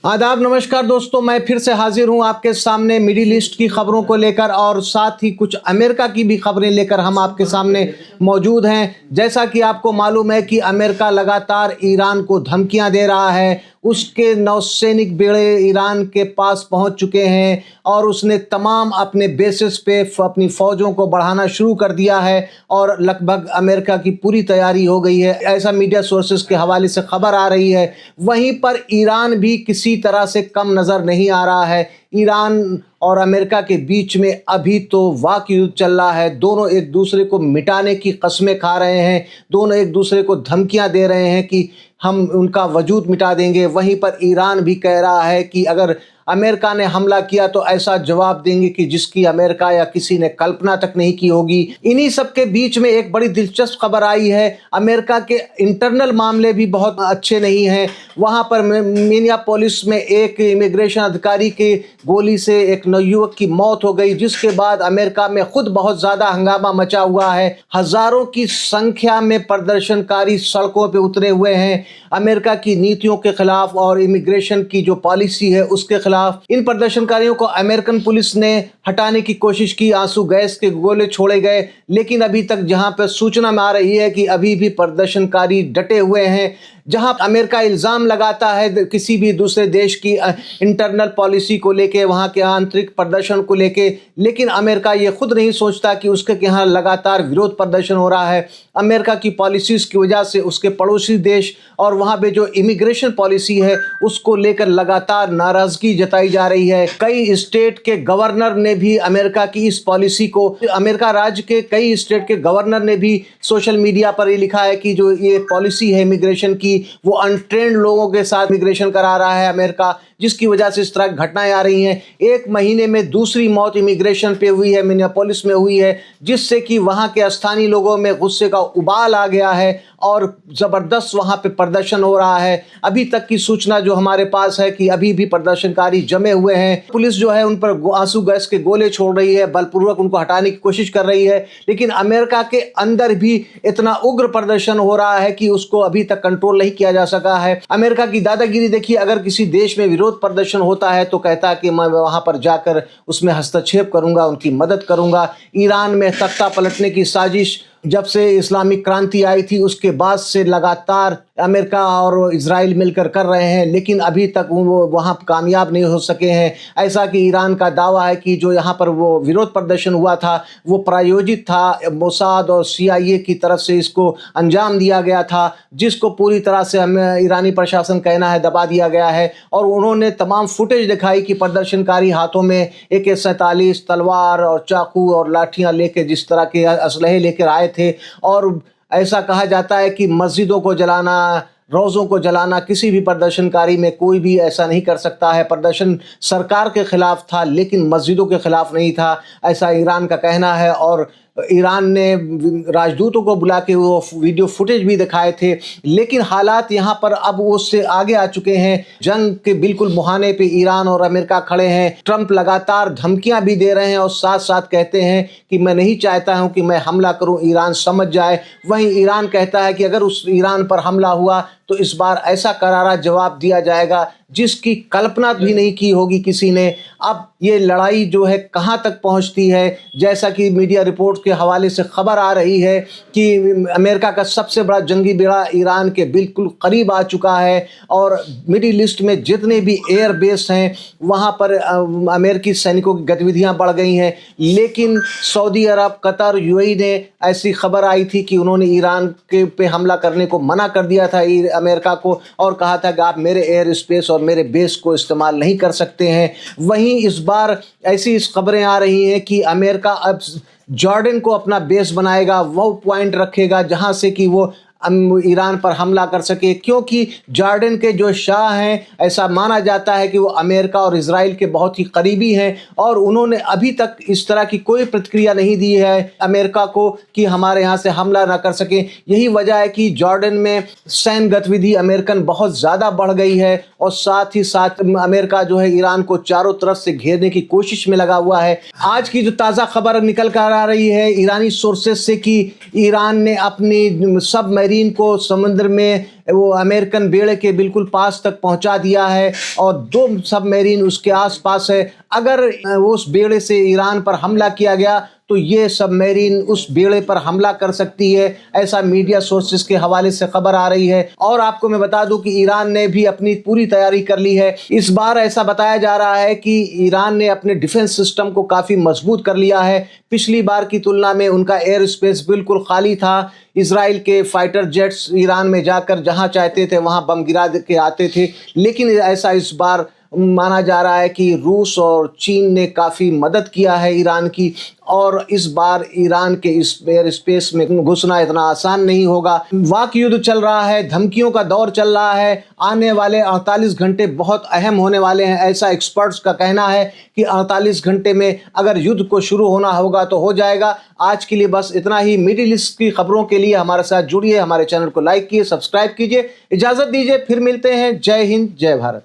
आदाब, नमस्कार दोस्तों। मैं फिर से हाजिर हूं आपके सामने मिडिल ईस्ट की खबरों को लेकर और साथ ही कुछ अमेरिका की भी खबरें लेकर हम आपके सामने मौजूद हैं। जैसा कि आपको मालूम है कि अमेरिका लगातार ईरान को धमकियां दे रहा है। उसके नौसैनिक बेड़े ईरान के पास पहुंच चुके हैं और उसने तमाम अपने बेसिस पे अपनी फ़ौजों को बढ़ाना शुरू कर दिया है और लगभग अमेरिका की पूरी तैयारी हो गई है, ऐसा मीडिया सोर्सेस के हवाले से खबर आ रही है। वहीं पर ईरान भी किसी तरह से कम नज़र नहीं आ रहा है। ईरान और अमेरिका के बीच में अभी तो वाक युद्ध चल रहा है। दोनों एक दूसरे को मिटाने की कस्में खा रहे हैं, दोनों एक दूसरे को धमकियां दे रहे हैं कि हम उनका वजूद मिटा देंगे। वहीं पर ईरान भी कह रहा है कि अगर अमेरिका ने हमला किया तो ऐसा जवाब देंगे कि जिसकी अमेरिका या किसी ने कल्पना तक नहीं की होगी। इन्हीं सब के बीच में एक बड़ी दिलचस्प खबर आई है। अमेरिका के इंटरनल मामले भी बहुत अच्छे नहीं हैं। वहां पर मिनियापोलिस में एक इमिग्रेशन अधिकारी के गोली से एक नवयुवक की मौत हो गई, जिसके बाद अमेरिका में खुद बहुत ज़्यादा हंगामा मचा हुआ है। हज़ारों की संख्या में प्रदर्शनकारी सड़कों पर उतरे हुए हैं अमेरिका की नीतियों के खिलाफ और इमिग्रेशन की जो पॉलिसी है उसके खिलाफ। इन प्रदर्शनकारियों को अमेरिकन पुलिस ने हटाने की कोशिश की, आंसू गैस के गोले छोड़े गए, लेकिन अभी तक जहां पर सूचना में आ रही है कि अभी भी प्रदर्शनकारी डटे हुए हैं। जहां अमेरिका इल्ज़ाम लगाता है किसी भी दूसरे देश की इंटरनल पॉलिसी को लेके, वहां के आंतरिक प्रदर्शन को लेके, लेकिन अमेरिका ये खुद नहीं सोचता कि उसके यहाँ लगातार विरोध प्रदर्शन हो रहा है। अमेरिका की पॉलिसीज़ की वजह से उसके पड़ोसी देश और वहाँ पे जो इमिग्रेशन पॉलिसी है उसको लेकर लगातार नाराज़गी जताई जा रही है। कई स्टेट के गवर्नर ने भी अमेरिका की इस पॉलिसी को, अमेरिका राज्य के कई स्टेट के गवर्नर ने भी सोशल मीडिया पर ये लिखा है कि जो ये पॉलिसी है इमिग्रेशन की, वो अनट्रेन्ड लोगों के साथ इमिग्रेशन करा रहा है अमेरिका, जिसकी वजह से इस तरह की घटनाएं आ रही हैं। एक महीने में दूसरी मौत इमिग्रेशन पे हुई है, मिनियापोलिस में हुई है, जिससे कि वहाँ के स्थानीय लोगों में गुस्से का उबाल आ गया है और ज़बरदस्त वहाँ पे प्रदर्शन हो रहा है। अभी तक की सूचना जो हमारे पास है कि अभी भी प्रदर्शनकारी जमे हुए हैं। पुलिस जो है उन पर आंसू गैस के गोले छोड़ रही है, बलपूर्वक उनको हटाने की कोशिश कर रही है, लेकिन अमेरिका के अंदर भी इतना उग्र प्रदर्शन हो रहा है कि उसको अभी तक कंट्रोल नहीं किया जा सका है। अमेरिका की दादागिरी देखिए, अगर किसी देश में विरोध प्रदर्शन होता है तो कहता है कि मैं वहां पर जाकर उसमें हस्तक्षेप करूंगा, उनकी मदद करूंगा। ईरान में तख्ता पलटने की साजिश जब से इस्लामिक क्रांति आई थी उसके बाद से लगातार अमेरिका और इजराइल मिलकर कर रहे हैं, लेकिन अभी तक वो वहाँ कामयाब नहीं हो सके हैं। ऐसा कि ईरान का दावा है कि जो यहाँ पर वो विरोध प्रदर्शन हुआ था वो प्रायोजित था, मोसाद और CIA की तरफ से इसको अंजाम दिया गया था, जिसको पूरी तरह से हमें ईरानी प्रशासन कहना है दबा दिया गया है। और उन्होंने तमाम फुटेज दिखाई कि प्रदर्शनकारी हाथों में AK-47 तलवार और चाकू और लाठियाँ लेके, जिस तरह के असलहे लेकर आए थे। और ऐसा कहा जाता है कि मस्जिदों को जलाना, रोज़ों को जलाना, किसी भी प्रदर्शनकारी में कोई भी ऐसा नहीं कर सकता है। प्रदर्शन सरकार के खिलाफ था लेकिन मस्जिदों के खिलाफ नहीं था, ऐसा ईरान का कहना है। और ईरान ने राजदूतों को बुला के वो वीडियो फुटेज भी दिखाए थे, लेकिन हालात यहाँ पर अब उससे आगे आ चुके हैं। जंग के बिल्कुल मुहाने पे ईरान और अमेरिका खड़े हैं। ट्रंप लगातार धमकियां भी दे रहे हैं और साथ साथ कहते हैं कि मैं नहीं चाहता हूं कि मैं हमला करूं, ईरान समझ जाए। वहीं ईरान कहता है कि अगर उस ईरान पर हमला हुआ तो इस बार ऐसा करारा जवाब दिया जाएगा जिसकी कल्पना भी नहीं की होगी किसी ने। अब ये लड़ाई जो है कहां तक पहुंचती है, जैसा कि मीडिया रिपोर्ट के हवाले से खबर आ रही है कि अमेरिका का सबसे बड़ा जंगी बेड़ा ईरान के बिल्कुल करीब आ चुका है और मिडिल ईस्ट में जितने भी एयर बेस हैं वहां पर अमेरिकी सैनिकों की गतिविधियां बढ़ गई हैं। लेकिन सऊदी अरब, कतर, UAE ने ऐसी खबर आई थी कि उन्होंने ईरान के पे हमला करने को मना कर दिया था अमेरिका को, और कहा था कि आप मेरे एयर स्पेस और मेरे बेस को इस्तेमाल नहीं कर सकते हैं। वहीं इस बार ऐसी खबरें आ रही हैं कि अमेरिका अब जॉर्डन को अपना बेस बनाएगा, वो पॉइंट रखेगा जहां से कि वो ईरान पर हमला कर सके, क्योंकि जॉर्डन के जो शाह हैं ऐसा माना जाता है कि वो अमेरिका और इजराइल के बहुत ही करीबी हैं और उन्होंने अभी तक इस तरह की कोई प्रतिक्रिया नहीं दी है अमेरिका को कि हमारे यहाँ से हमला ना कर सके। यही वजह है कि जॉर्डन में सैन्य गतिविधि अमेरिकन बहुत ज़्यादा बढ़ गई है और साथ ही साथ अमेरिका जो है ईरान को चारों तरफ से घेरने की कोशिश में लगा हुआ है। आज की जो ताज़ा खबर निकल कर आ रही है ईरानी सोर्सेज से कि ईरान ने अपनी सबमरीन सबमरीन को समुद्र में वो अमेरिकन बेड़े के बिल्कुल पास तक पहुंचा दिया है और 2 सबमरीन उसके आसपास है। अगर उस बेड़े से ईरान पर हमला किया गया तो ये सबमरीन उस बेड़े पर हमला कर सकती है, ऐसा मीडिया सोर्सेस के हवाले से खबर आ रही है। और आपको मैं बता दूं कि ईरान ने भी अपनी पूरी तैयारी कर ली है। इस बार ऐसा बताया जा रहा है कि ईरान ने अपने डिफेंस सिस्टम को काफ़ी मजबूत कर लिया है। पिछली बार की तुलना में उनका एयर स्पेस बिल्कुल खाली था। इजराइल के फाइटर जेट्स ईरान में जाकर जहां चाहते थे वहां बम गिरा के आते थे, लेकिन ऐसा इस बार माना जा रहा है कि रूस और चीन ने काफ़ी मदद किया है ईरान की, और इस बार ईरान के इस एयर स्पेस में घुसना इतना आसान नहीं होगा। वाक युद्ध चल रहा है, धमकियों का दौर चल रहा है। आने वाले 48 घंटे बहुत अहम होने वाले हैं, ऐसा एक्सपर्ट्स का कहना है कि 48 घंटे में अगर युद्ध को शुरू होना होगा तो हो जाएगा। आज के लिए बस इतना ही। मिडिल ईस्ट की खबरों के लिए हमारे साथ जुड़िए, हमारे चैनल को लाइक कीजिए, सब्सक्राइब कीजिए। इजाज़त दीजिए, फिर मिलते हैं। जय हिंद, जय भारत।